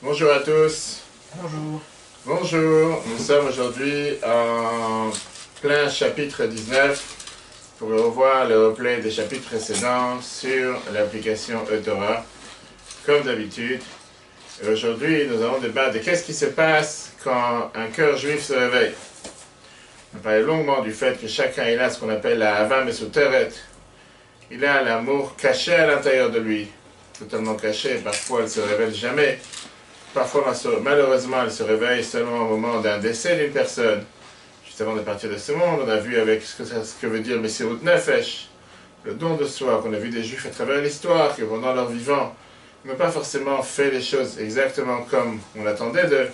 Bonjour à tous. Bonjour. Bonjour, nous sommes aujourd'hui en plein chapitre 19 pour revoir le replay des chapitres précédents sur l'application eTorah, comme d'habitude. Et aujourd'hui, nous allons débattre de qu'est-ce qui se passe quand un cœur juif se réveille. On a parlé longuement du fait que chacun il a ce qu'on appelle la Hava Mesuteret. Il a l'amour caché à l'intérieur de lui, totalement caché, parfois elle ne se révèle jamais. Parfois, malheureusement, elle se réveille seulement au moment d'un décès d'une personne. Juste avant de partir de ce monde, on a vu avec ce que veut dire Messirut Nefesh, le don de soi, qu'on a vu des Juifs à travers l'histoire, que pendant leur vivant, ils n'ont pas forcément fait les choses exactement comme on l'attendait d'eux,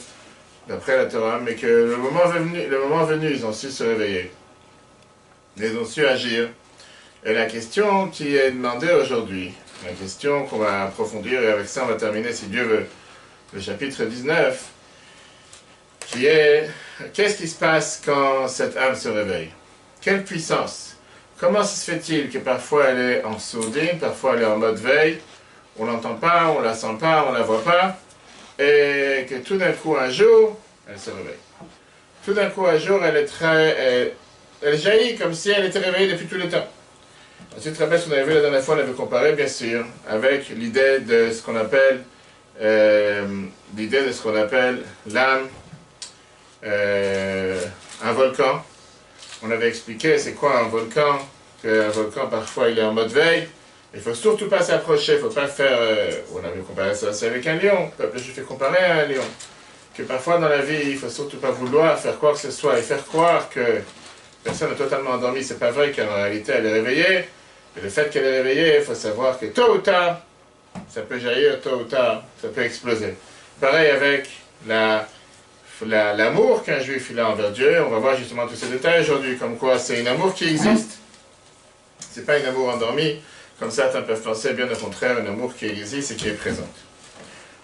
d'après la Torah, mais que le moment venu, ils ont su se réveiller. Ils ont su agir. Et la question qui est demandée aujourd'hui, la question qu'on va approfondir, et avec ça on va terminer si Dieu veut, le chapitre 19, qui est qu'est-ce qui se passe quand cette âme se réveille? Quelle puissance? Comment se fait-il que parfois elle est en sourdine, parfois elle est en mode veille, on l'entend pas, on la sent pas, on la voit pas, et que tout d'un coup un jour, elle se réveille. Tout d'un coup un jour, elle jaillit comme si elle était réveillée depuis tout le temps. Ensuite, rappelle ce qu'on avait vu la dernière fois, on avait comparé bien sûr avec l'idée de ce qu'on appelle l'âme, un volcan. On avait expliqué c'est quoi un volcan, qu'un volcan parfois il est en mode veille, il ne faut surtout pas s'approcher, il ne faut pas faire, on avait comparé ça aussi avec un lion, le peuple juif fait comparer à un lion, que parfois dans la vie il ne faut surtout pas vouloir faire quoi que ce soit et faire croire que la personne est totalement endormie, c'est pas vrai qu'en réalité elle est réveillée, et le fait qu'elle est réveillée, il faut savoir que tôt ou tard, ça peut jaillir, tôt ou tard, ça peut exploser. Pareil avec l'amour qu'un juif il a envers Dieu, on va voir justement tous ces détails aujourd'hui, comme quoi c'est un amour qui existe. C'est pas un amour endormi, comme certains peuvent penser, bien au contraire, un amour qui existe et qui est présent.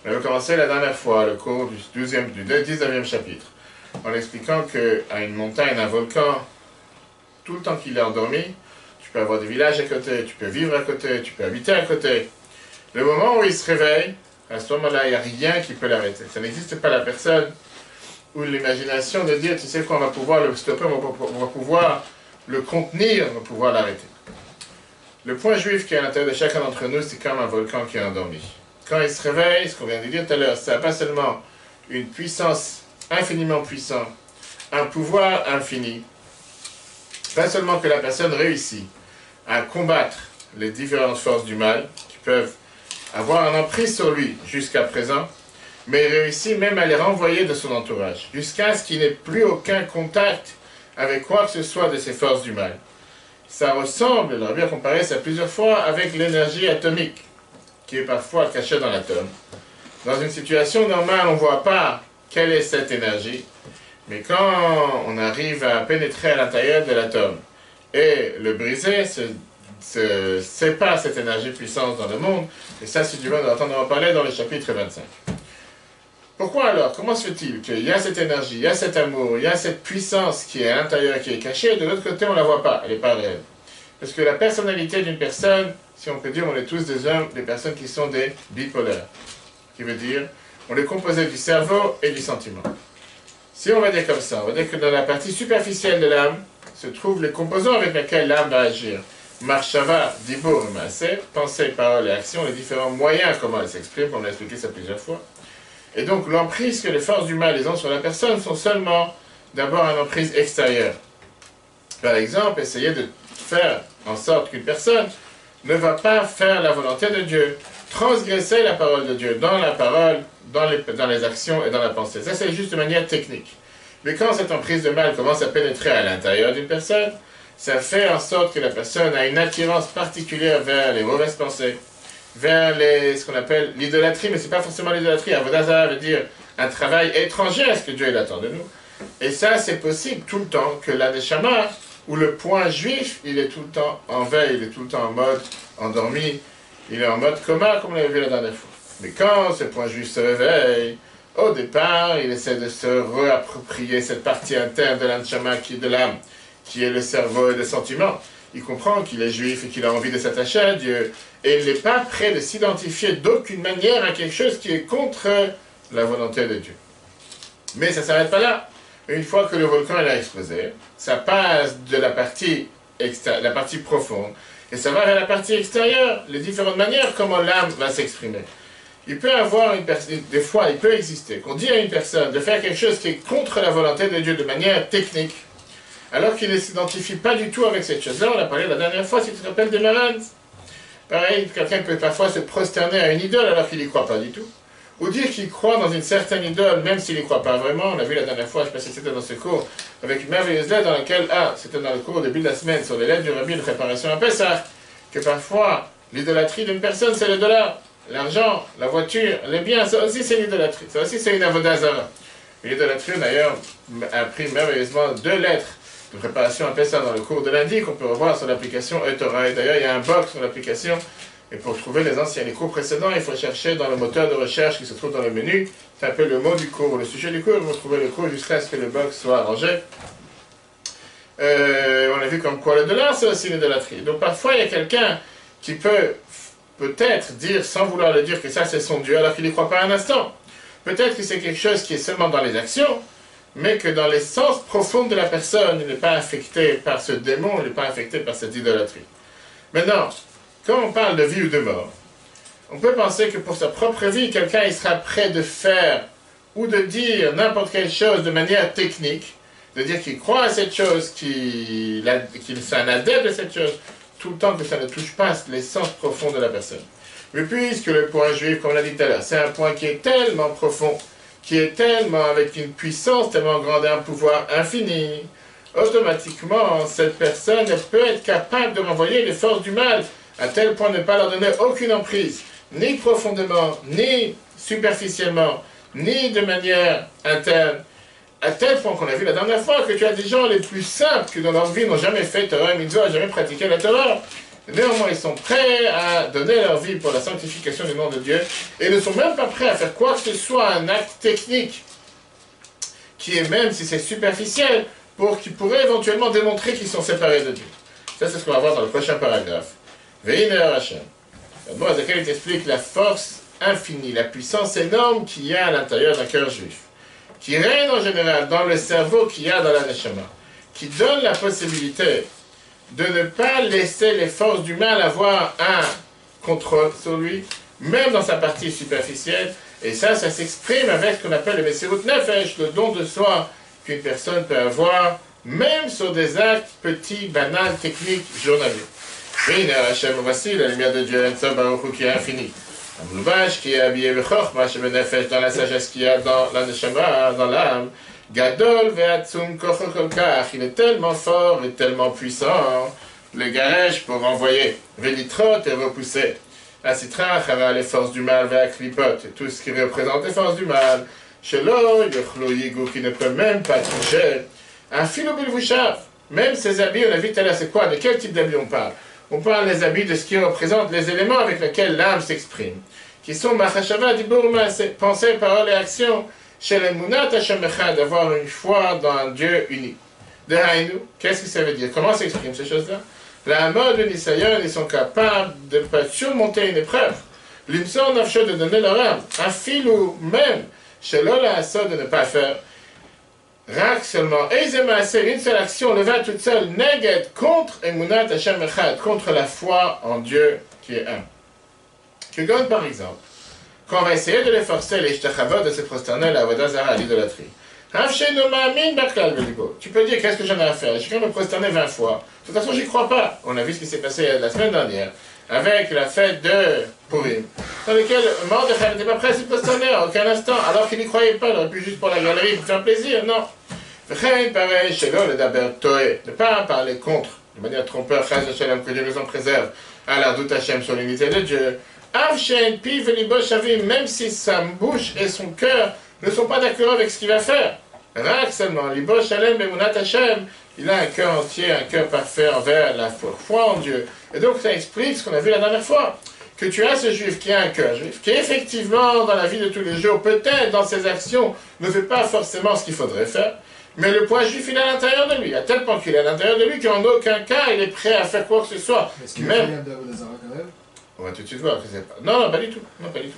On avait commencé la dernière fois le cours du 19e chapitre, en expliquant qu'à une montagne, un volcan, tout le temps qu'il est endormi, tu peux avoir des villages à côté, tu peux vivre à côté, tu peux habiter à côté. Le moment où il se réveille, à ce moment-là, il n'y a rien qui peut l'arrêter. Ça n'existe pas la personne ou l'imagination de dire, tu sais quoi, on va pouvoir le stopper, on va pouvoir le contenir, on va pouvoir l'arrêter. Le point juif qui est à l'intérieur de chacun d'entre nous, c'est comme un volcan qui est endormi. Quand il se réveille, ce qu'on vient de dire tout à l'heure, ça n'a pas seulement une puissance infiniment puissante, un pouvoir infini. Pas seulement que la personne réussit à combattre les différentes forces du mal qui peuvent avoir un emprise sur lui jusqu'à présent, mais il réussit même à les renvoyer de son entourage, jusqu'à ce qu'il n'ait plus aucun contact avec quoi que ce soit de ces forces du mal. Ça ressemble, on a bien comparé ça plusieurs fois, avec l'énergie atomique, qui est parfois cachée dans l'atome. Dans une situation normale, on ne voit pas quelle est cette énergie, mais quand on arrive à pénétrer à l'intérieur de l'atome et le briser, se sépare cette énergie puissance dans le monde, et ça, si tu veux, on va entendre en parler dans le chapitre 25. Pourquoi alors? Comment se fait-il qu'il y a cette énergie, il y a cet amour, il y a cette puissance qui est à l'intérieur, qui est cachée, et de l'autre côté, on ne la voit pas, elle n'est pas réelle? Parce que la personnalité d'une personne, si on peut dire, on est tous des hommes, des personnes qui sont des bipolaires, qui veut dire, on est composé du cerveau et du sentiment. Si on va dire comme ça, on va dire que dans la partie superficielle de l'âme, se trouvent les composants avec lesquels l'âme va agir. Marshava, Dibur, Maaseh, pensée, parole et action, les différents moyens comment elle s'exprime, comme on a expliqué ça plusieurs fois. Et donc l'emprise que les forces du mal ont sur la personne sont seulement d'abord une emprise extérieure. Par exemple, essayer de faire en sorte qu'une personne ne va pas faire la volonté de Dieu, transgresser la parole de Dieu dans la parole, dans les actions et dans la pensée. Ça c'est juste de manière technique. Mais quand cette emprise de mal commence à pénétrer à l'intérieur d'une personne, ça fait en sorte que la personne a une attirance particulière vers les mauvaises pensées, vers ce qu'on appelle l'idolâtrie, mais ce n'est pas forcément l'idolâtrie. Avodah Zarah veut dire un travail étranger à ce que Dieu attend de nous. Et ça, c'est possible tout le temps que la Neshama, ou le point juif, il est tout le temps en veille, il est tout le temps en mode endormi, il est en mode coma, comme on l'avait vu la dernière fois. Mais quand ce point juif se réveille, au départ, il essaie de se réapproprier cette partie interne de l'Anshama qui est de l'âme, qui est le cerveau et le sentiment. Il comprend qu'il est juif et qu'il a envie de s'attacher à Dieu. Et il n'est pas prêt de s'identifier d'aucune manière à quelque chose qui est contre la volonté de Dieu. Mais ça ne s'arrête pas là. Une fois que le volcan a explosé, ça passe de la partie profonde, et ça va vers la partie extérieure, les différentes manières comment l'âme va s'exprimer. Il peut avoir des fois, il peut exister qu'on dit à une personne de faire quelque chose qui est contre la volonté de Dieu de manière technique, alors qu'il ne s'identifie pas du tout avec cette chose-là. On a parlé la dernière fois, si tu te rappelles, des Marans. Pareil, quelqu'un peut parfois se prosterner à une idole alors qu'il n'y croit pas du tout. Ou dire qu'il croit dans une certaine idole, même s'il n'y croit pas vraiment. On a vu la dernière fois, je ne sais pas si c'était dans ce cours, avec une merveilleuse lettre dans laquelle, c'était dans le cours au début de la semaine, sur les lettres du Rabbi de préparation à Pessah, que parfois, l'idolâtrie d'une personne, c'est le dollar, l'argent, la voiture, les biens, ça aussi c'est l'idolâtrie, ça aussi c'est une avodah zara. L'idolâtrie, d'ailleurs, a pris merveilleusement 2 lettres de préparation à Pessah dans le cours de lundi, qu'on peut revoir sur l'application eTorah. Et d'ailleurs, il y a un box sur l'application. Et pour trouver les cours précédents, il faut chercher dans le moteur de recherche qui se trouve dans le menu, taper le mot du cours ou le sujet du cours, et vous trouvez le cours jusqu'à ce que le box soit arrangé. On a vu comme quoi le dollar, c'est aussi l'idolâtrie. Donc parfois, il y a quelqu'un qui peut-être dire, sans vouloir le dire, que ça c'est son Dieu, alors qu'il n'y croit pas un instant. Peut-être que c'est quelque chose qui est seulement dans les actions, mais que dans l'essence profonde de la personne, il n'est pas affecté par ce démon, il n'est pas affecté par cette idolâtrie. Maintenant, quand on parle de vie ou de mort, on peut penser que pour sa propre vie, quelqu'un il sera prêt de faire ou de dire n'importe quelle chose de manière technique, de dire qu'il croit à cette chose, qu'il est un adepte de cette chose, tout le temps que ça ne touche pas l'essence profonde de la personne. Mais puisque le point juif, comme on l'a dit tout à l'heure, c'est un point qui est tellement profond, qui est tellement avec une puissance tellement grande et un pouvoir infini, automatiquement, cette personne peut être capable de renvoyer les forces du mal, à tel point de ne pas leur donner aucune emprise, ni profondément, ni superficiellement, ni de manière interne, à tel point qu'on a vu la dernière fois que tu as des gens les plus simples qui dans leur vie n'ont jamais fait Torah et Mitzvah, jamais pratiqué la Torah. Néanmoins, ils sont prêts à donner leur vie pour la sanctification du nom de Dieu et ne sont même pas prêts à faire quoi que ce soit, un acte technique, qui est même si c'est superficiel, qui pourrait éventuellement démontrer qu'ils sont séparés de Dieu. Ça, c'est ce qu'on va voir dans le prochain paragraphe. Ve'iner Hashem. Bon, Zacharie t'explique la force infinie, la puissance énorme qu'il y a à l'intérieur d'un cœur juif, qui règne en général dans le cerveau qu'il y a dans la neshama, qui donne la possibilité de ne pas laisser les forces du mal avoir un contrôle sur lui, même dans sa partie superficielle, et ça s'exprime avec ce qu'on appelle le Messirut Nefesh, le don de soi qu'une personne peut avoir, même sur des actes petits, banals, techniques, journaliers. V'hine Hashem, voici la lumière de Dieu, Enso Baruch Hu, qui est infini. Amloubash, qui est habillé Bechorma, Shem Nefesh, dans la sagesse qu'il y a dans la neshama, dans l'âme. Gadol ve'atzum kocho kolkach, il est tellement fort et tellement puissant, le garesh pour envoyer, velitrot et repousser. Asitrach avait les forces du mal, ve'aklipot, et tout ce qui représente les forces du mal. Shelo, yochlo yigu, qui ne peut même pas toucher. Un filo bilvushav, même ses habits, on a vu tout à l'heure, c'est quoi, de quel type d'habits on parle? On parle des habits de ce qui représente les éléments avec lesquels l'âme s'exprime, qui sont Machashava, Dibur, pensée, parole et action, chez les Munat Hashem Echad, d'avoir une foi dans un Dieu unique. De Haïnou, qu'est-ce que ça veut dire? Comment s'expriment ces choses-là? La mode de Nisayon, ils sont capables de surmonter une épreuve. L'imson nafsho de donner leur âme, un fil ou même, chez l'Ola Assa de ne pas faire. Rak seulement, Eizemaaseh, une seule action, le va toute seule, Neged, contre Emunat Hashem Echad, contre la foi en Dieu qui est un. Kegon par exemple, quand on va essayer de les forcer, les Shtachavot, de se prosterner à la Avodah Zara, à l'idolâtrie. Tu peux dire, qu'est-ce que j'en ai à faire? J'ai quand même me prosterner 20 fois. De toute façon, j'y crois pas. On a vu ce qui s'est passé la semaine dernière, avec la fête de Purim, dans laquelle Mordechai n'était pas prêt à se prosterner à aucun instant, alors qu'il n'y croyait pas. Il aurait pu juste pour la galerie, pour faire plaisir. Non. Pareil, chez l'eau, le Daber Toé, ne pas parler contre, de manière trompeur, que Dieu nous en préserve, à la doute Hachem sur l'unité de Dieu. Même si sa bouche et son cœur ne sont pas d'accord avec ce qu'il va faire. Rak seulement, Libosh Alem Bemunat Hashem, il a un cœur entier, un cœur parfait envers la foi en Dieu. Et donc ça explique ce qu'on a vu la dernière fois, que tu as ce juif qui a un cœur juif, qui effectivement dans la vie de tous les jours, peut-être dans ses actions, ne fait pas forcément ce qu'il faudrait faire, mais le point juif il est à l'intérieur de lui, à tel point qu'il est à l'intérieur de lui qu'en aucun cas il est prêt à faire quoi que ce soit. Est-ce qu'il y a rien d'Avodah Zara quand même? On va tout de suite voir que c'est pas. Non, pas du tout. Non, pas du tout.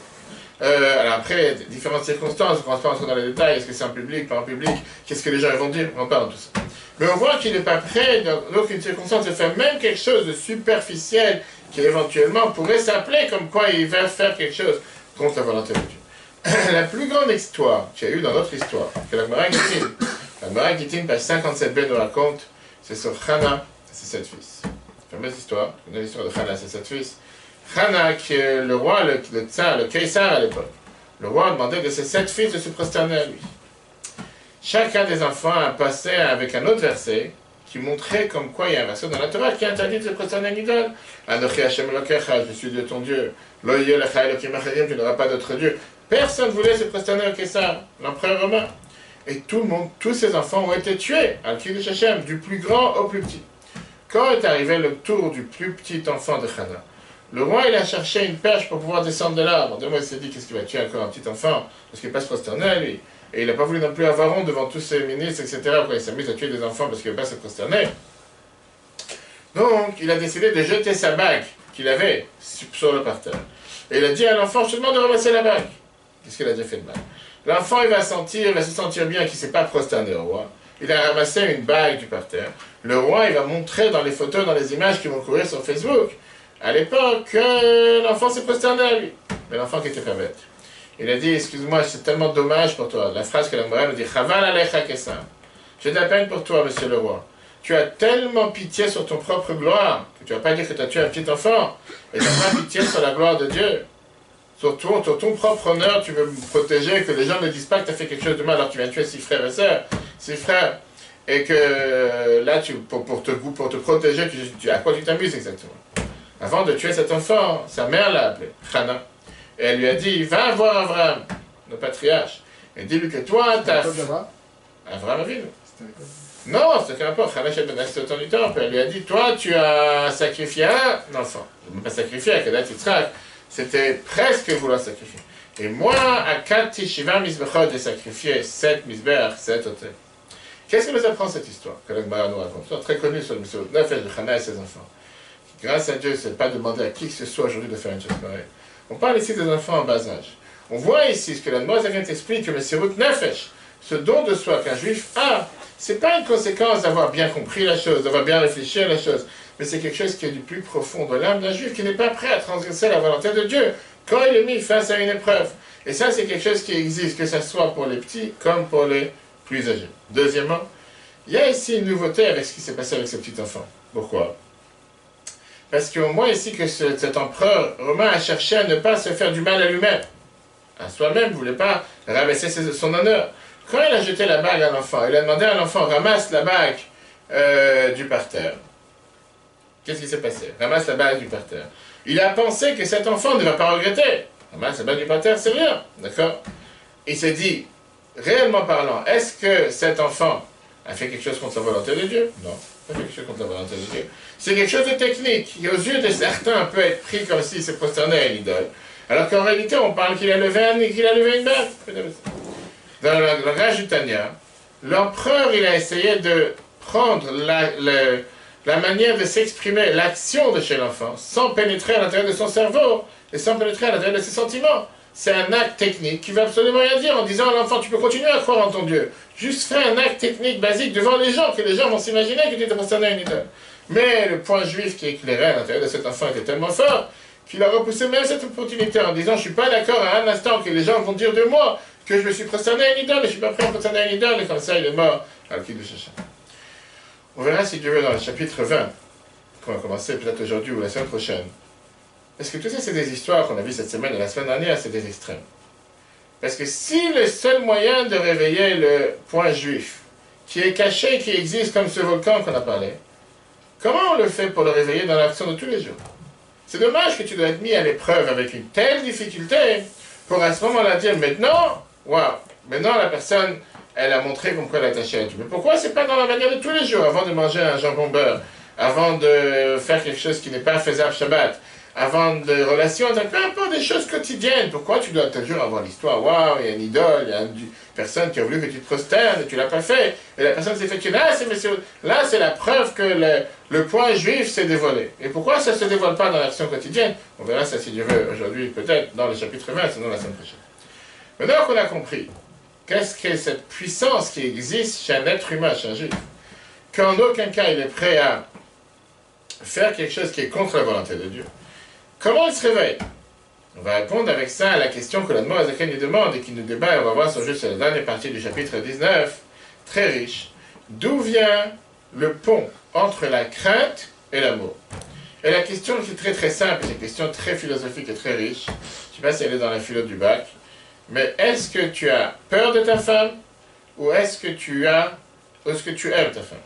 Alors après, différentes circonstances, on ne va pas rentrer dans les détails, est-ce que c'est en public, pas en public, qu'est-ce que les gens vont dire, on parle de tout ça. Mais on voit qu'il n'est pas prêt, dans aucune circonstance, de faire même quelque chose de superficiel qui éventuellement pourrait s'appeler comme quoi il va faire quelque chose contre la volonté de Dieu. La plus grande histoire qu'il y a eu dans notre histoire, que la Gemara Gittin, page 57b nous raconte, c'est sur Hana et ses 7 fils. Fameuse histoire, l'histoire de Hana et ses 7 fils. Hana, qui est le roi, le tsar, le Kaysar à l'époque. Le roi demandait de ses 7 fils de se prosterner à lui. Chacun des enfants a passé avec un autre verset qui montrait comme quoi il y a un verset dans la Torah qui interdit de se prosterner à une idole. Anochi Hashem Elokecha, je suis Dieu ton Dieu. Lo yeh lecha Elokim acharim, tu n'auras pas d'autre Dieu. Personne ne voulait se prosterner au Kaysar, l'empereur romain. Et tout le monde, tous ces enfants ont été tués, al Kiddush Hashem, du plus grand au plus petit. Quand est arrivé le tour du plus petit enfant de Hana, le roi, il a cherché une perche pour pouvoir descendre de l'arbre. De moi, il s'est dit, qu'est-ce qu'il va tuer encore un petit enfant? Parce qu'il ne va pas se prosterner à lui. Et il n'a pas voulu non plus avoir honte devant tous ses ministres, etc. Quand il s'amuse à tuer des enfants parce qu'il ne veut pas se prosterner. Donc, il a décidé de jeter sa bague qu'il avait sur le parterre. Et il a dit à l'enfant, je te demande de ramasser la bague. Qu'est-ce qu'il a déjà fait de mal? L'enfant, il va se sentir bien qu'il ne s'est pas prosterné au roi. Il a ramassé une bague du parterre. Le roi, il va montrer dans les photos, dans les images qui vont courir sur Facebook, à l'époque, l'enfant s'est prosterné à lui. Mais l'enfant qui était pas bête. Il a dit, excuse-moi, c'est tellement dommage pour toi. La phrase que la Gemara nous dit, Chaval alecha kesam. J'ai de la peine pour toi, monsieur le roi. Tu as tellement pitié sur ton propre gloire, que tu ne vas pas dire que tu as tué un petit enfant, et tu n'as pas pitié sur la gloire de Dieu. Sur ton propre honneur, tu veux me protéger, que les gens ne disent pas que tu as fait quelque chose de mal, alors tu viens tuer 6 frères et sœurs, 6 frères, et que là, pour te protéger, à quoi tu t'amuses exactement? Avant de tuer cet enfant, sa mère l'a appelé, Hana, et elle lui a dit, va voir Abraham, le patriarche, et dis-lui que toi, t'as... Abraham Avinu. Non, c'était un rapport, Hana c'était au temps du temple, elle lui a dit, toi, tu as sacrifié un enfant, même pas sacrifié, à Kedat Yitzhak, c'était presque vouloir sacrifier. Et moi, à 4 Tishiva Mizbechot, j'ai sacrifié 7 Mizbech, 7 hôtels. Qu'est-ce que nous apprend cette histoire que la Gemara nous raconte? C'est très connu sur le Messieurs Nefesh de Hana et ses enfants. Grâce à Dieu, ce n'est pas demandé à qui que ce soit aujourd'hui de faire une chose pareille. On parle ici des enfants en bas âge. On voit ici ce que la Gemara explique que Messieurs Nefesh, ce don de soi qu'un juif a, ce n'est pas une conséquence d'avoir bien compris la chose, d'avoir bien réfléchi à la chose, mais c'est quelque chose qui est du plus profond de l'âme d'un juif qui n'est pas prêt à transgresser la volonté de Dieu quand il est mis face à une épreuve. Et ça, c'est quelque chose qui existe, que ce soit pour les petits comme pour les plus âgés. Deuxièmement, il y a ici une nouveauté avec ce qui s'est passé avec ce petit enfant. Pourquoi? Parce qu'on voit ici que cet empereur romain a cherché à ne pas se faire du mal à lui-même. À soi-même, il ne voulait pas rabaisser son honneur. Quand il a jeté la bague à l'enfant, il a demandé à l'enfant, ramasse la bague du parterre. Qu'est-ce qui s'est passé? Ramasse la bague du parterre. Il a pensé que cet enfant ne va pas regretter. Ramasse la bague du parterre, c'est rien. D'accord? Il s'est dit, réellement parlant, est-ce que cet enfant a fait quelque chose contre la volonté de Dieu? Non, pas fait quelque chose contre la volonté de Dieu. C'est quelque chose de technique, qui aux yeux de certains peut être pris comme s'il s'est prosterné à une idole. Alors qu'en réalité, on parle qu'il a levé une bague. Dans le langage du Tanya, l'empereur, il a essayé de prendre la manière de s'exprimer, l'action de chez l'enfant, sans pénétrer à l'intérieur de son cerveau et sans pénétrer à l'intérieur de ses sentiments. C'est un acte technique qui ne veut absolument rien dire en disant à l'enfant, tu peux continuer à croire en ton Dieu. Juste fais un acte technique basique devant les gens, que les gens vont s'imaginer que tu étais prosterné à une idole. Mais le point juif qui éclairait à l'intérieur de cet enfant était tellement fort qu'il a repoussé même cette opportunité en disant, je ne suis pas d'accord à un instant que les gens vont dire de moi que je me suis prosterné à une idole et je ne suis pas prêt à me prosterner à une idole, et comme ça il est mort à Kiddush Hashem. On verra si Dieu veut dans le chapitre 20, qu'on va commencer peut-être aujourd'hui ou la semaine prochaine. Parce que tout ça, c'est des histoires qu'on a vues cette semaine et la semaine dernière, c'est des extrêmes. Parce que si le seul moyen de réveiller le point juif, qui est caché, qui existe comme ce volcan qu'on a parlé, comment on le fait pour le réveiller dans l'action de tous les jours? C'est dommage que tu dois être mis à l'épreuve avec une telle difficulté pour à ce moment-là dire maintenant, waouh, maintenant la personne, elle a montré comme quoi elle est attachée à Dieu. Mais pourquoi c'est pas dans la manière de tous les jours, avant de manger un jambon beurre, avant de faire quelque chose qui n'est pas faisable Shabbat, avant de relations, peu importe des choses quotidiennes. Pourquoi tu dois toujours avoir l'histoire? Waouh, il y a une idole, il y a une personne qui a voulu que tu te prosternes et tu l'as pas fait. Et la personne s'est fait tuer. Là, c'est la preuve que le point juif s'est dévoilé. Et pourquoi ça ne se dévoile pas dans l'action quotidienne? On verra ça si Dieu veut aujourd'hui, peut-être dans le chapitre 20, sinon la semaine prochaine. Maintenant qu'on a compris qu'est-ce que cette puissance qui existe chez un être humain, chez un juif, qu'en aucun cas il est prêt à faire quelque chose qui est contre la volonté de Dieu, comment il se réveille? On va répondre avec ça à la question que l'Admor Azaken nous demande et qui nous débat, et on va voir sur juste la dernière partie du chapitre 19, très riche. D'où vient le pont entre la crainte et l'amour? Et la question qui est très très simple, c'est une question très philosophique et très riche. Je ne sais pas si elle est dans la philo du bac, mais est-ce que tu as peur de ta femme ou est-ce que tu aimes ta femme?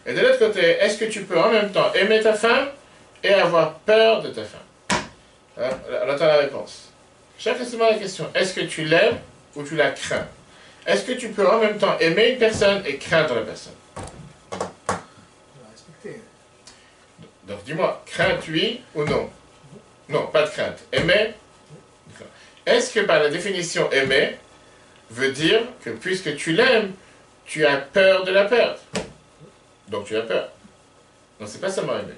Et de l'autre côté, est-ce que tu peux en même temps aimer ta femme et avoir peur de ta femme? On attend la réponse. Chacun se demande la question, est-ce que tu l'aimes ou tu la crains? Est-ce que tu peux en même temps aimer une personne et craindre la personne? Donc dis-moi, crainte oui ou non? Non, pas de crainte. Aimer? Est-ce que par la définition aimer veut dire que puisque tu l'aimes, tu as peur de la perdre? Donc tu as peur. Non, c'est pas seulement aimer.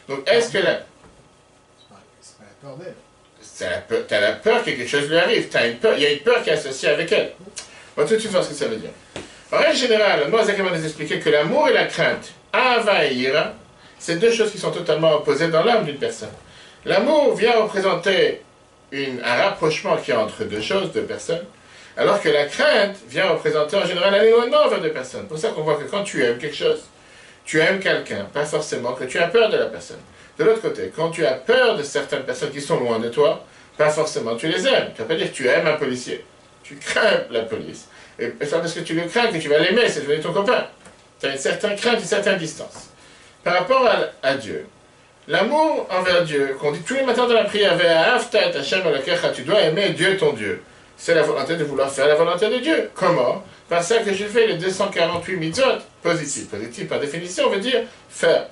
Donc est-ce que la... Tu as la peur que quelque chose lui arrive. Il y a une peur qui est associée avec elle. On va tout de suite voir ce que ça veut dire. En règle générale, le Moazak va nous expliquer que l'amour et la crainte, Ava et Ira, c'est deux choses qui sont totalement opposées dans l'âme d'une personne. L'amour vient représenter un rapprochement qui est entre deux choses, deux personnes, alors que la crainte vient représenter en général un éloignement vers deux personnes. C'est pour ça qu'on voit que quand tu aimes quelque chose, tu aimes quelqu'un, pas forcément que tu as peur de la personne. De l'autre côté, quand tu as peur de certaines personnes qui sont loin de toi, pas forcément tu les aimes. Tu ne vas pas dire que tu aimes un policier. Tu crains la police. Et c'est parce que tu le crains que tu vas l'aimer, c'est devenu ton copain. Tu as une certaine crainte, une certaine distance. Par rapport à Dieu, l'amour envers Dieu, qu'on dit tous les matins dans la prière, tu dois aimer Dieu ton Dieu. C'est la volonté de vouloir faire la volonté de Dieu. Comment? Par ça que je fais les 248 mitzvot positifs. Positif par définition veut dire faire.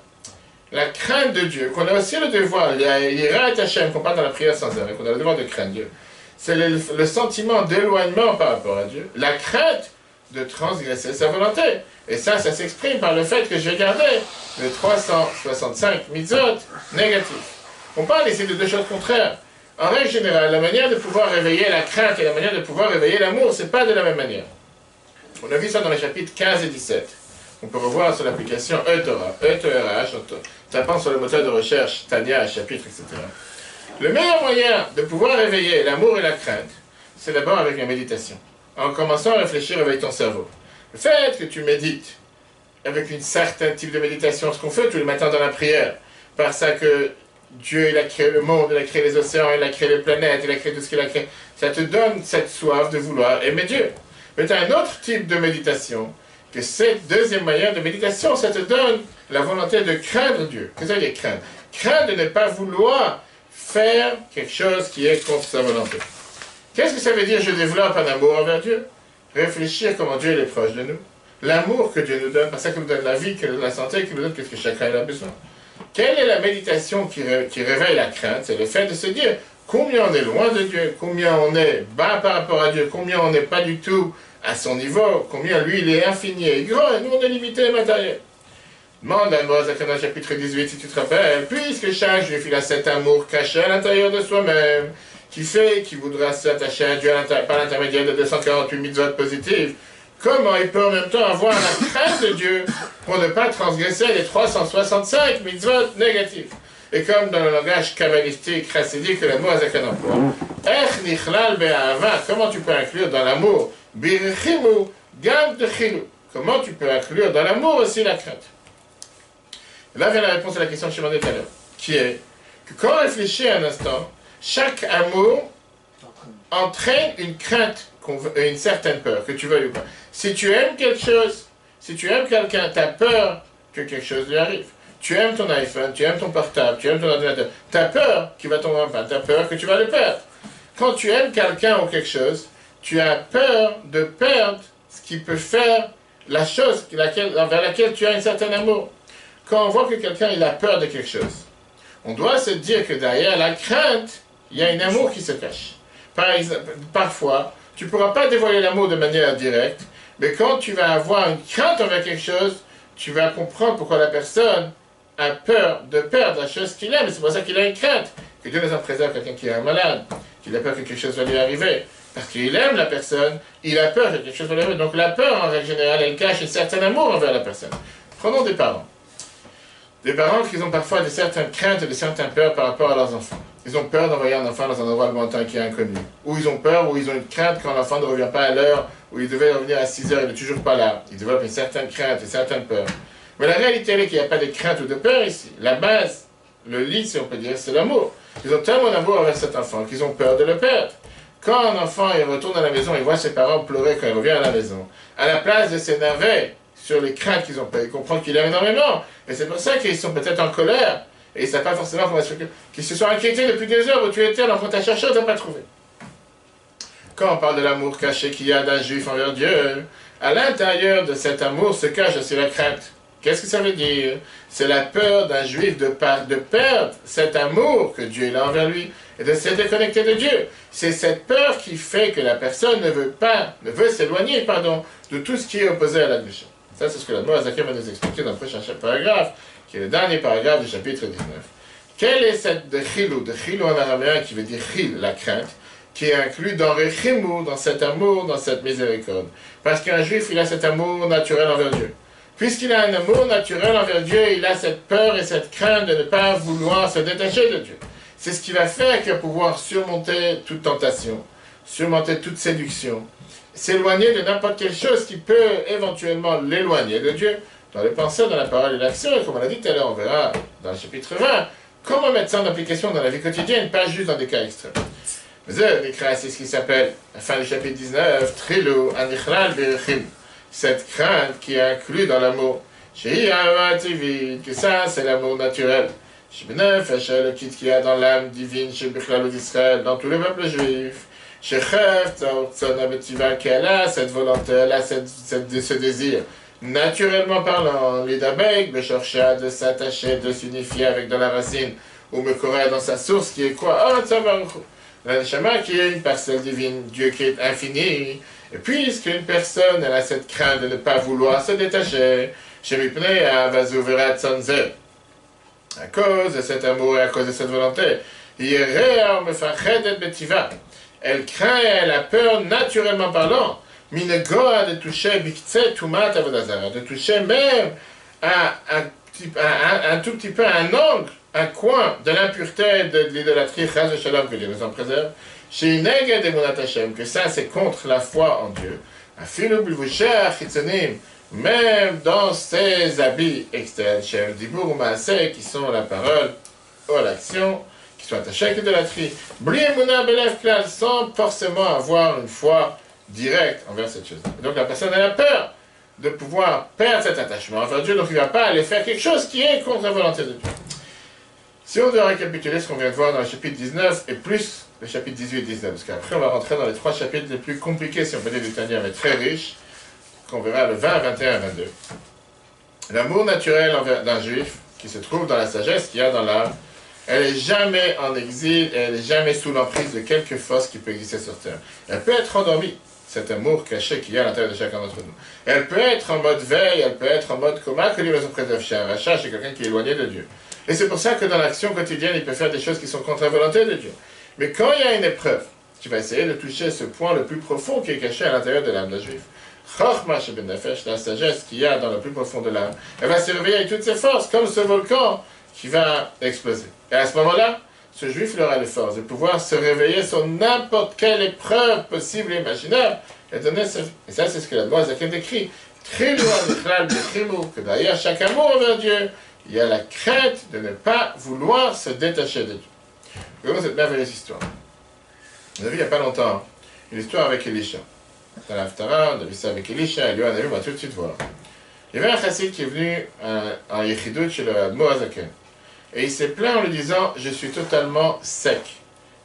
La crainte de Dieu, qu'on a aussi le devoir, l'ira et Hachem, qu'on parle dans la prière sans arrêt, qu'on a le devoir de craindre Dieu. C'est le sentiment d'éloignement par rapport à Dieu. La crainte de transgresser sa volonté. Et ça s'exprime par le fait que je vais garder les 365 mitzvot négatifs. On parle ici de deux choses contraires. En règle générale, la manière de pouvoir réveiller la crainte et la manière de pouvoir réveiller l'amour, c'est pas de la même manière. On a vu ça dans les chapitres 15 et 17. On peut revoir sur l'application E-Torah, E-Torah, tapant sur le moteur de recherche, Tania, chapitre, etc. Le meilleur moyen de pouvoir réveiller l'amour et la crainte, c'est d'abord avec la méditation. En commençant à réfléchir avec ton cerveau. Le fait que tu médites avec un certain type de méditation, ce qu'on fait tous les matins dans la prière, par ça que Dieu, il a créé le monde, il a créé les océans, il a créé les planètes, il a créé tout ce qu'il a créé, ça te donne cette soif de vouloir aimer Dieu. Mais tu as un autre type de méditation, que cette deuxième manière de méditation, ça te donne la volonté de craindre Dieu. Qu'est-ce que ça veut dire craindre? Craindre de ne pas vouloir faire quelque chose qui est contre sa volonté. Qu'est-ce que ça veut dire je développe un amour envers Dieu? Réfléchir comment Dieu est proche de nous. L'amour que Dieu nous donne, parce qu'il nous donne la vie, qu'il nous donne la santé, qu'il nous donne ce que chacun a besoin. Quelle est la méditation qui réveille la crainte? C'est le fait de se dire combien on est loin de Dieu, combien on est bas par rapport à Dieu, combien on n'est pas du tout à son niveau, combien lui il est infini et grand, et nous on est limité et matériel. Demande à Moïse dans le chapitre 18, si tu te rappelles, puisque chaque juif il a cet amour caché à l'intérieur de soi-même, qui voudra s'attacher à Dieu par l'intermédiaire de 248 mitzvot positives, comment il peut en même temps avoir la crainte de Dieu pour ne pas transgresser les 365 mitzvot négatifs? Et comme dans le langage kabbalistique, chassidique, que le mot Azaken emploie, comment tu peux inclure dans l'amour Birchimu, gam de chilou. Comment tu peux inclure dans l'amour aussi la crainte? Là vient la réponse à la question que je demandais tout à l'heure, qui est que quand on réfléchit un instant, chaque amour entraîne une crainte, une certaine peur, que tu veuilles ou pas. Si tu aimes quelque chose, si tu aimes quelqu'un, tu as peur que quelque chose lui arrive. Tu aimes ton iPhone, tu aimes ton portable, tu aimes ton ordinateur, tu as peur qu'il va tomber en panne, tu as peur que tu vas le perdre. Quand tu aimes quelqu'un ou quelque chose, tu as peur de perdre ce qui peut faire la chose vers laquelle tu as un certain amour. quand on voit que quelqu'un il a peur de quelque chose, on doit se dire que derrière la crainte, il y a un amour qui se cache. Parfois, tu ne pourras pas dévoiler l'amour de manière directe, mais quand tu vas avoir une crainte envers quelque chose, tu vas comprendre pourquoi la personne a peur de perdre la chose qu'il aime. C'est pour ça qu'il a une crainte. Que Dieu nous en préserve quelqu'un qui est un malade, qu'il a peur que quelque chose va lui arriver. Parce qu'il aime la personne, il a peur que quelque chose va lui arriver. Donc la peur, en règle générale, elle cache un certain amour envers la personne. Prenons des parents. Des parents qui ont parfois de certaines craintes et de certaines peurs par rapport à leurs enfants. Ils ont peur d'envoyer un enfant dans un endroit lointain qui est inconnu. Ou ils ont peur, ou ils ont une crainte quand l'enfant ne revient pas à l'heure, ou il devait revenir à 6 heures, il n'est toujours pas là. Ils développent une certaine crainte et certaines peurs. Mais la réalité est qu'il n'y a pas de crainte ou de peur ici. La base, le lit, si on peut dire, c'est l'amour. Ils ont tellement d'amour avec cet enfant qu'ils ont peur de le perdre. Quand un enfant il retourne à la maison, il voit ses parents pleurer quand il revient à la maison. À la place de s'énerver sur les craintes qu'ils ont peur, ils comprennent qu'il aime énormément. Et c'est pour ça qu'ils sont peut-être en colère. Et ils ne savent pas forcément comment expliquer. Qu'ils se sont inquiétés depuis 2 heures où tu étais, l'enfant t'a cherché, tu n'as pas trouvé. Quand on parle de l'amour caché qu'il y a d'un juif envers Dieu, à l'intérieur de cet amour se cache aussi la crainte. Qu'est-ce que ça veut dire? C'est la peur d'un juif de perdre cet amour que Dieu a envers lui et de se déconnecter de Dieu. C'est cette peur qui fait que la personne ne veut s'éloigner, de tout ce qui est opposé à la Kedusha. Ça, c'est ce que l'Admor HaZaken va nous expliquer dans le prochain paragraphe, qui est le dernier paragraphe du chapitre 19. Quelle est cette de chilou en araméen qui veut dire chil, la crainte, qui est inclus dans Rechimu, dans cet amour, dans cette miséricorde. Parce qu'un juif, il a cet amour naturel envers Dieu. Puisqu'il a un amour naturel envers Dieu, il a cette peur et cette crainte de ne pas vouloir se détacher de Dieu. C'est ce qui va faire qu'il va pouvoir surmonter toute tentation, surmonter toute séduction, s'éloigner de n'importe quelle chose qui peut éventuellement l'éloigner de Dieu, dans les pensées, dans la parole et l'action, et comme on l'a dit tout à l'heure, on verra dans le chapitre 20, comment mettre ça en application dans la vie quotidienne, pas juste dans des cas extrêmes. C'est ce qui s'appelle, à la fin du chapitre 19, Trilou, Anichlal, Berechim. Cette crainte qui est inclue dans l'amour. Que ça, c'est l'amour naturel. Le kit qu'il y a dans l'âme divine, chez Bichlalo d'Israël, dans tout le peuple juif. Chez Chef, qu'elle a cette volonté, elle a ce désir. Naturellement parlant, l'idabek, Bechorcha, de s'attacher, de s'unifier avec de la racine, ou me correr dans sa source qui est quoi? Ah, Tzabaruch. La Neshama qui est une parcelle divine, Dieu qui est infini. Et puisqu'une personne elle a cette crainte de ne pas vouloir se détacher, à cause de cet amour et à cause de cette volonté, elle craint et elle a peur naturellement parlant, de toucher de toucher même un tout petit peu un angle, un coin de l'impureté de l'idolâtrie, que Dieu nous en préserve, que ça c'est contre la foi en Dieu. Même dans ces habits externes, qui sont la parole ou l'action, qui sont attachés avec l'idolâtrie, sans forcément avoir une foi directe envers cette chose. Donc la personne elle a peur de pouvoir perdre cet attachement envers Dieu, donc il ne va pas aller faire quelque chose qui est contre la volonté de Dieu. Si on doit récapituler ce qu'on vient de voir dans le chapitre 19 et plus le chapitre 18 et 19, parce qu'après on va rentrer dans les 3 chapitres les plus compliqués, si on peut dire du Tanya, mais très riches, qu'on verra le 20, 21 et 22. L'amour naturel d'un juif, qui se trouve dans la sagesse qu'il y a dans l'âme, elle n'est jamais en exil, elle n'est jamais sous l'emprise de quelque force qui peut exister sur terre. Elle peut être endormie, cet amour caché qu'il y a à l'intérieur de chacun d'entre nous. Elle peut être en mode veille, elle peut être en mode coma, que Dieu nous préserve chez un rachat, chez quelqu'un qui est éloigné de Dieu. Et c'est pour ça que dans l'action quotidienne, il peut faire des choses qui sont contre la volonté de Dieu. Mais quand il y a une épreuve, tu vas essayer de toucher ce point le plus profond qui est caché à l'intérieur de l'âme d'un juif. La sagesse qu'il y a dans le plus profond de l'âme, elle va se réveiller avec toutes ses forces, comme ce volcan qui va exploser. Et à ce moment-là, ce juif il aura les forces de pouvoir se réveiller sur n'importe quelle épreuve possible et imaginable et donner sa vie. Et ça, c'est ce que l'Admor HaZaken décrit. Que derrière chaque amour envers Dieu, il y a la crainte de ne pas vouloir se détacher de Dieu. Regardons cette merveilleuse histoire. On a vu il n'y a pas longtemps une histoire avec Elisha. Dans l'Haftara, on a vu ça avec Elisha, et lui, on va tout de suite voir. Il y avait un chassid qui est venu en Yechidut chez le Admor HaZaken. Et il s'est plaint en lui disant, je suis totalement sec.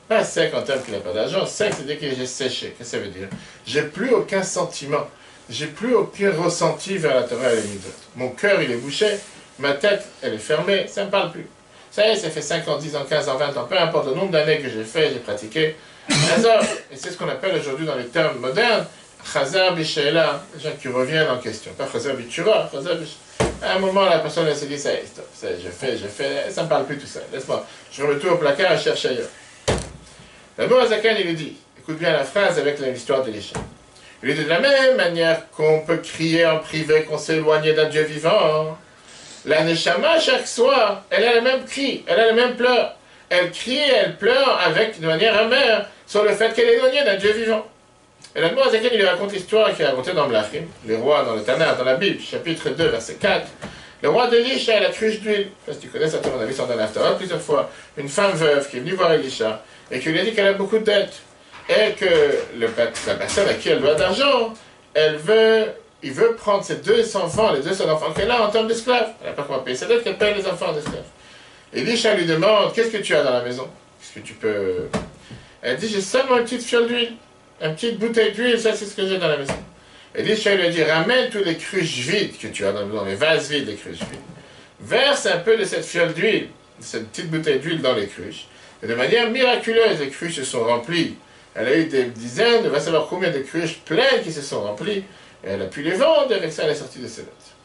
Pas sec en termes qu'il n'a pas d'argent, sec c'est-à-dire que j'ai séché. Qu'est-ce que ça veut dire? J'ai plus aucun sentiment, j'ai plus aucun ressenti vers la Torah et les Mitzvot. Mon cœur il est bouché, ma tête, elle est fermée, ça ne me parle plus. Ça y est, ça fait 5 ans, 10 ans, 15 ans, 20 ans, peu importe le nombre d'années que j'ai fait, j'ai pratiqué. Et c'est ce qu'on appelle aujourd'hui dans les termes modernes, Chazar B'Sheila, les gens qui reviennent en question. Pas Chazar B'Tshuvah, Chazar B'Sheila. À un moment, la personne elle se dit, ça y est, stop, ça y est, j'ai fait, ça ne me parle plus tout ça. Laisse-moi, je remets tout au placard et je cherche ailleurs. D'abord, Azakan, il lui dit, écoute bien la phrase avec l'histoire d'Elisha. Il lui dit, de la même manière qu'on peut crier en privé qu'on s'est éloigné d'un Dieu vivant, la Neshama, chaque soir, elle a le même cri, elle a le même pleur. Elle crie et elle pleure de manière amère sur le fait qu'elle est éloignée d'un Dieu vivant. Et là, Azaken, il lui raconte l'histoire qu'il a racontée dans Mlachim, les rois dans le Tanakh, dans la Bible, chapitre 2, verset 4. Le roi d'Elisha a la cruche d'huile. Je sais pas si tu connais ça, on a vu ça dans l'Aftarah plusieurs fois. Une femme veuve qui est venue voir Elisha et qui lui a dit qu'elle a beaucoup de dettes. Et que la personne à qui elle doit d'argent, il veut prendre ses deux enfants, les deux seuls enfants qu'elle a en termes d'esclaves. Elle n'a pas comment payer ses dettes, qu'elle paye les enfants d'esclaves. Elisha lui demande, qu'est-ce que tu as dans la maison? Qu'est-ce que tu peux... Elle dit, j'ai seulement une petite fiole d'huile. Une petite bouteille d'huile, ça c'est ce que j'ai dans la maison. Elisha lui a dit, ramène tous les cruches vides que tu as dans la maison, les vases vides, les cruches vides. Verse un peu de cette fiole d'huile, cette petite bouteille d'huile dans les cruches. Et de manière miraculeuse, les cruches se sont remplies. Elle a eu des dizaines, on va savoir combien de cruches pleines qui se sont remplies. Et elle a pu les vendre, et avec ça elle est sortie de ses dettes.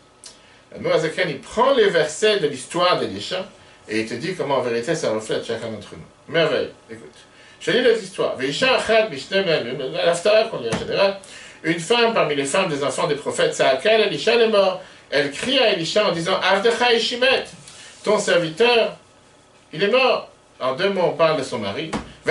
Le Azakan, il prend les versets de l'histoire d'Elisha, et il te dit comment en vérité ça reflète chacun d'entre nous. Merveille, écoute. Je lis les histoires. L'Aftara qu'on lit en général. Une femme parmi les femmes des enfants des prophètes, Saakal, Elisha est mort. Elle crie à Elisha en disant, Avdecha Ishimet, ton serviteur, il est mort. En deux mots, on parle de son mari. Et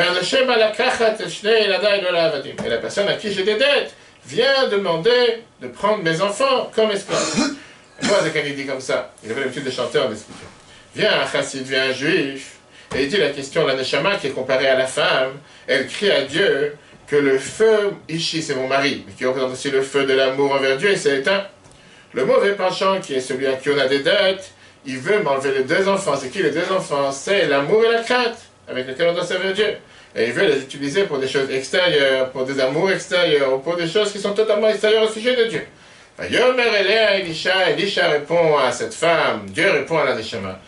la personne à qui j'ai des dettes vient demander de prendre mes enfants comme esclaves. Moi, Zacharie dit comme ça. Il avait l'habitude de chanter en expliquant. Vient un chassid, vient un juif. Et il dit la question de la Neshama qui est comparée à la femme. Elle crie à Dieu que le feu, Ishi, c'est mon mari, mais qui représente aussi le feu de l'amour envers Dieu, et c'est éteint. Le mauvais penchant, qui est celui à qui on a des dettes, il veut m'enlever les deux enfants. C'est qui les deux enfants? C'est l'amour et la crainte, avec lesquels on doit servir Dieu. Et il veut les utiliser pour des choses extérieures, pour des amours extérieurs, ou pour des choses qui sont totalement extérieures au sujet de Dieu. Yomer Elea Elisha, Elisha répond à cette femme, Dieu répond à la Neshama.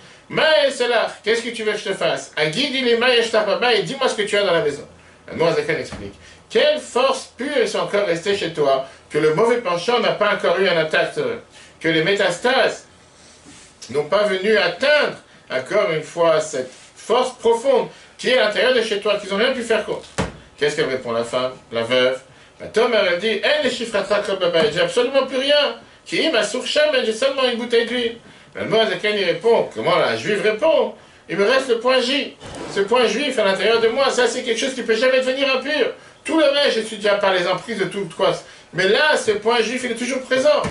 Qu'est-ce que tu veux que je te fasse? Et dis-moi ce que tu as dans la maison. Zakan explique. Quelle force pure est encore restée chez toi, que le mauvais penchant n'a pas encore eu un attaque, que les métastases n'ont pas venu atteindre, encore une fois, cette force profonde qui est à l'intérieur de chez toi, qu'ils n'ont rien pu faire contre. Qu'est-ce qu'elle répond, la femme, la veuve? Tom, elle dit, elle, les chiffres j'ai absolument plus rien. Qui m'a sourchem, j'ai seulement une bouteille d'huile. Le Zakan il répond, comment la juive répond? Il me reste le point J. Ce point juif à l'intérieur de moi, ça c'est quelque chose qui ne peut jamais devenir impur. Tout le reste, je suis déjà par les emprises de tout quoi. Mais là, ce point juif, il est toujours présent.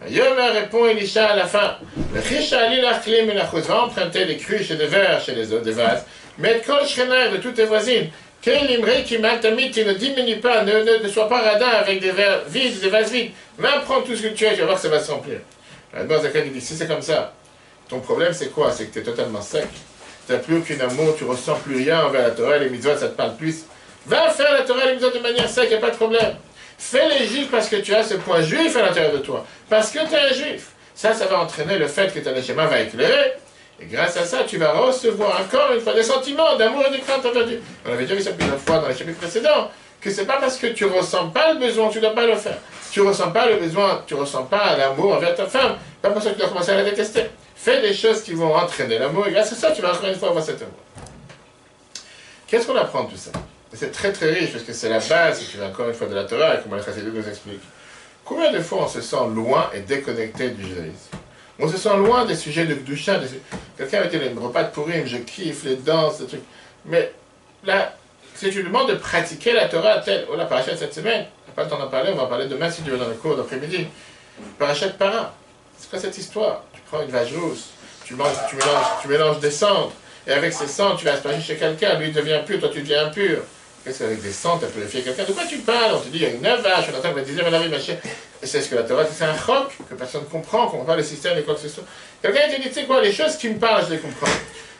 Yomer répond Elisha à la fin. Le Chisha Ali l'Achlim et la va emprunter des cruches et des verres chez les autres, des vases. Mais Kol Shrenaï de toutes tes voisines. Quel imri qui m'intamite, qui ne diminue pas, ne soit pas radin avec des verres vides, des vases vides. Va prendre tout ce que tu as, tu vas voir que ça va se remplir. Alors Zakan dit, si c'est comme ça, ton problème c'est quoi? C'est que tu es totalement sec. Tu n'as plus aucun amour, tu ne ressens plus rien envers la Torah et les mitzvot, ça te parle plus. Va faire la Torah et les mitzvot de manière sec, il n'y a pas de problème. Fais les juifs parce que tu as ce point juif à l'intérieur de toi. Parce que tu es un juif. Ça va entraîner le fait que ta Neshama va éclairer. Et grâce à ça, tu vas recevoir encore une fois des sentiments d'amour et de crainte envers Dieu. On avait déjà vu ça plusieurs fois dans les chapitres précédents, que c'est pas parce que tu ne ressens pas le besoin que tu ne dois pas le faire. Tu ne ressens pas le besoin, tu ne ressens pas l'amour envers ta femme, pas pour ça que tu dois commencer à la détester. Fais des choses qui vont entraîner l'amour, et grâce à ça, tu vas encore une fois avoir cet amour. Qu'est-ce qu'on apprend de tout ça? C'est très très riche, parce que c'est la base, et tu vas encore une fois de la Torah, et comme les Chassidus nous expliquent. Combien de fois on se sent loin et déconnecté du judaïsme? On se sent loin des sujets de Kedusha. Quelqu'un avait dit, le repas de Purim, je kiffe les danses, les trucs. Mais là, si tu lui demandes de pratiquer la Torah telle, oh la parachat cette semaine, on n'a pas le temps d'en parler, on va en parler demain si tu veux dans le cours d'après-midi. Parachat para. C'est quoi cette histoire? Tu prends une vache rousse, tu mélanges des cendres, et avec ces cendres, tu vas asperger chez quelqu'un, lui il devient pur, toi tu deviens impur. Qu'est-ce qu'avec des cendres, tu as purifié quelqu'un? De quoi tu parles? On te dit, il y a une vache, on entend que la 10e année, machin. Et c'est ce que la Torah, c'est un choc, que personne ne comprend, qu'on ne comprend pas le système et quoi que ce soit. Quelqu'un te dit, tu sais quoi, les choses qui me parlent, je les comprends.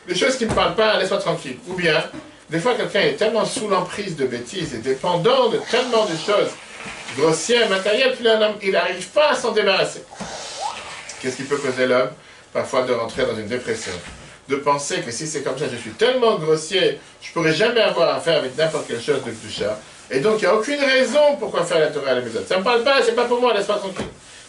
Les choses qui ne me parlent pas, laisse-moi tranquille. Ou bien, des fois, quelqu'un est tellement sous l'emprise de bêtises et dépendant de tellement de choses grossières, matérielles, qu'il n'arrive pas à s'en débarrasser. Qu'est-ce qui peut causer l'homme? parfois de rentrer dans une dépression. De penser que si c'est comme ça, je suis tellement grossier, je ne pourrai jamais avoir affaire avec n'importe quelle chose de Kedusha. Et donc, il n'y a aucune raison pourquoi faire la Torah à la maison. Ça ne me parle pas, c'est pas pour moi, laisse-moi tranquille.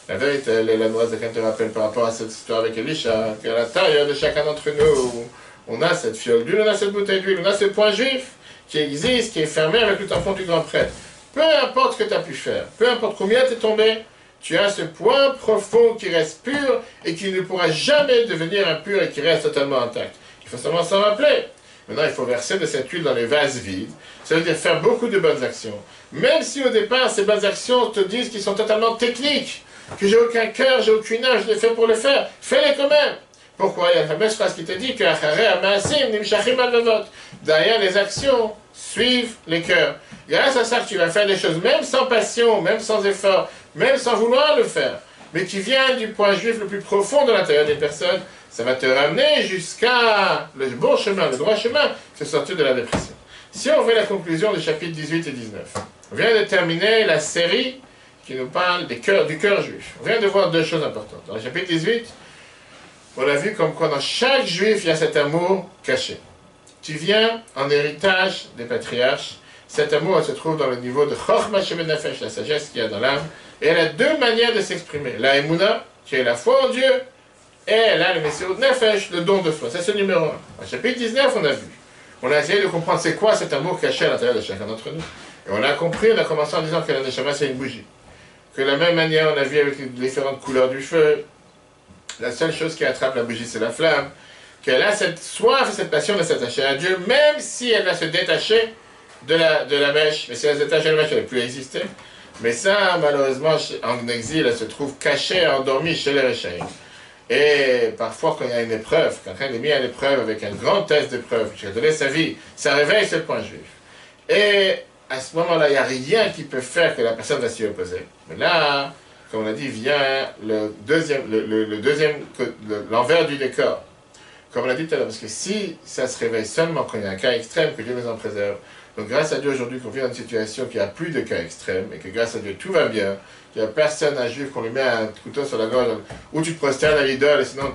La vérité, la noise de te rappelle par rapport à cette histoire avec Elisha, qu'à l'intérieur de chacun d'entre nous, on a cette fiole d'huile, on a cette bouteille d'huile, on a ce point juif qui existe, qui est fermé avec le tampon du grand prêtre. Peu importe ce que tu as pu faire, peu importe combien tu es tombé, tu as ce point profond qui reste pur et qui ne pourra jamais devenir impur et qui reste totalement intact. Il faut seulement s'en rappeler. Maintenant, il faut verser de cette huile dans les vases vides. Ça veut dire faire beaucoup de bonnes actions. Même si au départ, ces bonnes actions te disent qu'ils sont totalement techniques, que j'ai aucun cœur, j'ai aucune âme, je les fais pour le faire. Fais-les quand même. Pourquoi? Il y a la fameuse phrase qui te dit que derrière les actions suivent les cœurs. Grâce à ça, tu vas faire des choses, même sans passion, même sans effort, même sans vouloir le faire, mais qui vient du point juif le plus profond de l'intérieur des personnes, ça va te ramener jusqu'à le bon chemin, le droit chemin, se sortir de la dépression. Si on fait la conclusion du chapitre 18 et 19, on vient de terminer la série qui nous parle du cœur juif. On vient de voir deux choses importantes. Dans le chapitre 18, on a vu comme quoi dans chaque juif, il y a cet amour caché. Tu viens en héritage des patriarches. Cet amour se trouve dans le niveau de Chochma Shemen Nefesh, la sagesse qu'il y a dans l'âme. Et elle a deux manières de s'exprimer. La Emouna, qui est la foi en Dieu, et elle a le Messirut Nefesh, le don de soi. Ça, c'est le numéro 1. Au chapitre 19, on a vu. On a essayé de comprendre c'est quoi cet amour caché à l'intérieur de chacun d'entre nous. Et on a compris, on a commencé en disant que la Neshama, c'est une bougie. Que de la même manière, on a vu avec les différentes couleurs du feu, la seule chose qui attrape la bougie, c'est la flamme. Qu'elle a cette soif et cette passion de s'attacher à Dieu, même si elle va se détacher de la mèche. Mais si elle se détache de la mèche, elle ne va plus exister. Mais ça, malheureusement, en exil, elle se trouve cachée, endormie chez les Réchaïm. Et parfois, quand il y a une épreuve, quand quelqu'un est mis à l'épreuve avec un grand test d'épreuve, qui a donné sa vie, ça réveille ce point juif. Et à ce moment-là, il n'y a rien qui peut faire que la personne va s'y opposer. Mais là, comme on a dit, vient l'envers du décor. Comme on l'a dit tout à l'heure, parce que si ça se réveille seulement quand il y a un cas extrême, que Dieu nous en préserve, donc grâce à Dieu aujourd'hui qu'on vit dans une situation qui a plus de cas extrêmes, et que grâce à Dieu tout va bien, qu'il n'y a personne, un juif, qu'on lui met un couteau sur la gorge, ou tu te prosternes à l'idole, et sinon,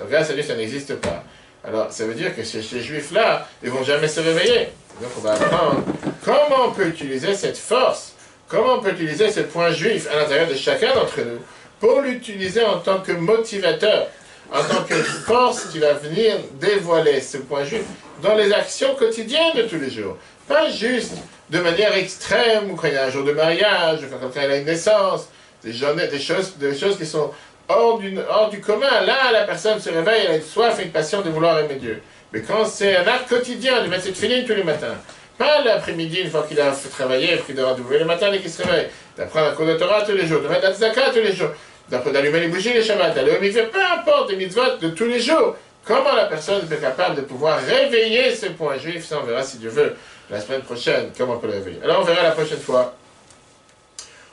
grâce à Dieu ça n'existe pas. Alors ça veut dire que ces juifs-là, ils ne vont jamais se réveiller. Donc on va apprendre comment on peut utiliser cette force, comment on peut utiliser ce point juif à l'intérieur de chacun d'entre nous, pour l'utiliser en tant que motivateur, en tant que force qui va venir dévoiler ce point juif dans les actions quotidiennes de tous les jours. Pas juste de manière extrême, ou quand il y a un jour de mariage, ou quand quelqu'un a une naissance, des choses qui sont hors du commun. Là, la personne se réveille, elle a une soif et une passion de vouloir aimer Dieu. Mais quand c'est un acte quotidien, de mettre cette filine tous les matins, pas l'après-midi, une fois qu'il a travaillé, qu'il doit renouveler le matin dès qu'il se réveille, d'apprendre un cours de Torah tous les jours, de mettre la tzedaka tous les jours, d'allumer les bougies les shabbats, d'aller au mikveh, peu importe, des mitzvot de tous les jours. Comment la personne est capable de pouvoir réveiller ce point juif? Ça, on verra si Dieu veut la semaine prochaine, comment on peut le réveiller. Alors on verra la prochaine fois.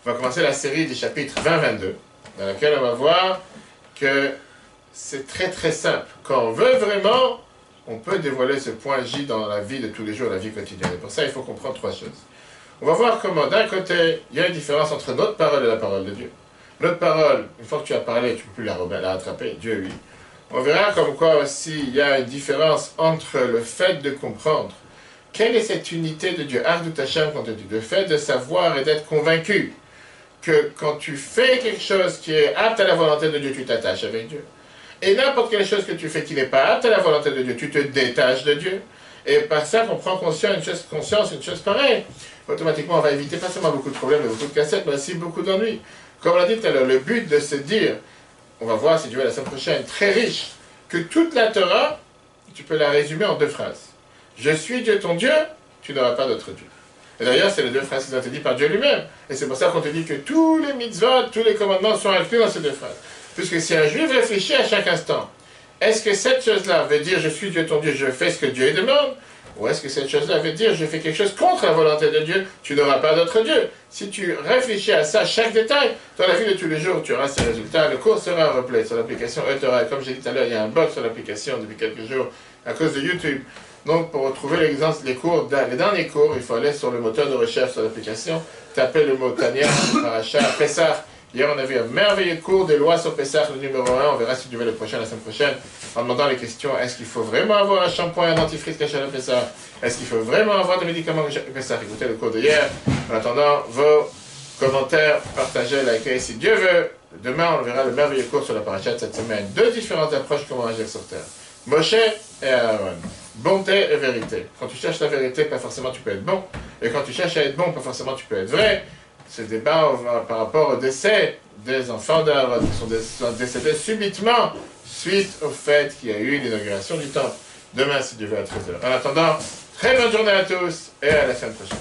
On va commencer la série des chapitres 20-22, dans laquelle on va voir que c'est très très simple. Quand on veut vraiment, on peut dévoiler ce point J dans la vie de tous les jours, la vie quotidienne. Et pour ça, il faut comprendre trois choses. On va voir comment, d'un côté, il y a une différence entre notre parole et la parole de Dieu. Notre parole, une fois que tu as parlé, tu ne peux plus la rattraper, Dieu oui. On verra comme quoi aussi il y a une différence entre le fait de comprendre quelle est cette unité de Dieu, Ardut Hashem, quand on dit, le fait de savoir et d'être convaincu que quand tu fais quelque chose qui est apte à la volonté de Dieu, tu t'attaches avec Dieu. Et n'importe quelle chose que tu fais qui n'est pas apte à la volonté de Dieu, tu te détaches de Dieu. Et par ça qu'on prend conscience, une chose pareille. Automatiquement, on va éviter pas seulement beaucoup de problèmes, beaucoup de cassettes, mais aussi beaucoup d'ennuis. Comme on l'a dit tout à l'heure, le but de se dire, on va voir si Dieu veut la semaine prochaine, très riche, que toute la Torah, tu peux la résumer en deux phrases. Je suis Dieu ton Dieu, tu n'auras pas d'autre Dieu. Et d'ailleurs, c'est les deux phrases qui ont été dites par Dieu lui-même. Et c'est pour ça qu'on te dit que tous les mitzvot, tous les commandements sont inclus dans ces deux phrases. Puisque si un juif réfléchit à chaque instant, est-ce que cette chose-là veut dire je suis Dieu ton Dieu, je fais ce que Dieu demande? Ou est-ce que cette chose-là veut dire je fais quelque chose contre la volonté de Dieu, tu n'auras pas d'autre Dieu? Si tu réfléchis à ça, chaque détail, dans la vie de tous les jours, tu auras ces résultats. Le cours sera replay sur l'application eTorah. Comme j'ai dit tout à l'heure, il y a un bug sur l'application depuis quelques jours à cause de YouTube. Donc, pour retrouver l'exemple, les derniers cours, il faut aller sur le moteur de recherche sur l'application, taper le mot Tania, Paracha, Pessah, Hier, on a vu un merveilleux cours des lois sur Pessah, le numéro 1. On verra si Dieu veut le prochain, la semaine prochaine, en demandant les questions. Est-ce qu'il faut vraiment avoir un shampoing et un dentifrice caché à Pessah? Est-ce qu'il faut vraiment avoir des médicaments caché à Pessah? Écoutez le cours de hier. En attendant, vos commentaires, partagez, likez si Dieu veut. Demain, on verra le merveilleux cours sur la paracha de cette semaine. Deux différentes approches comment agir sur terre. Moshe et Aaron. Bonté et vérité. Quand tu cherches la vérité, pas forcément tu peux être bon. Et quand tu cherches à être bon, pas forcément tu peux être vrai. Ce débat par rapport au décès des enfants d'Aaron qui sont décédés subitement suite au fait qu'il y a eu l'inauguration du temple. Demain, si Dieu veut, à 13h. En attendant, très bonne journée à tous et à la semaine prochaine.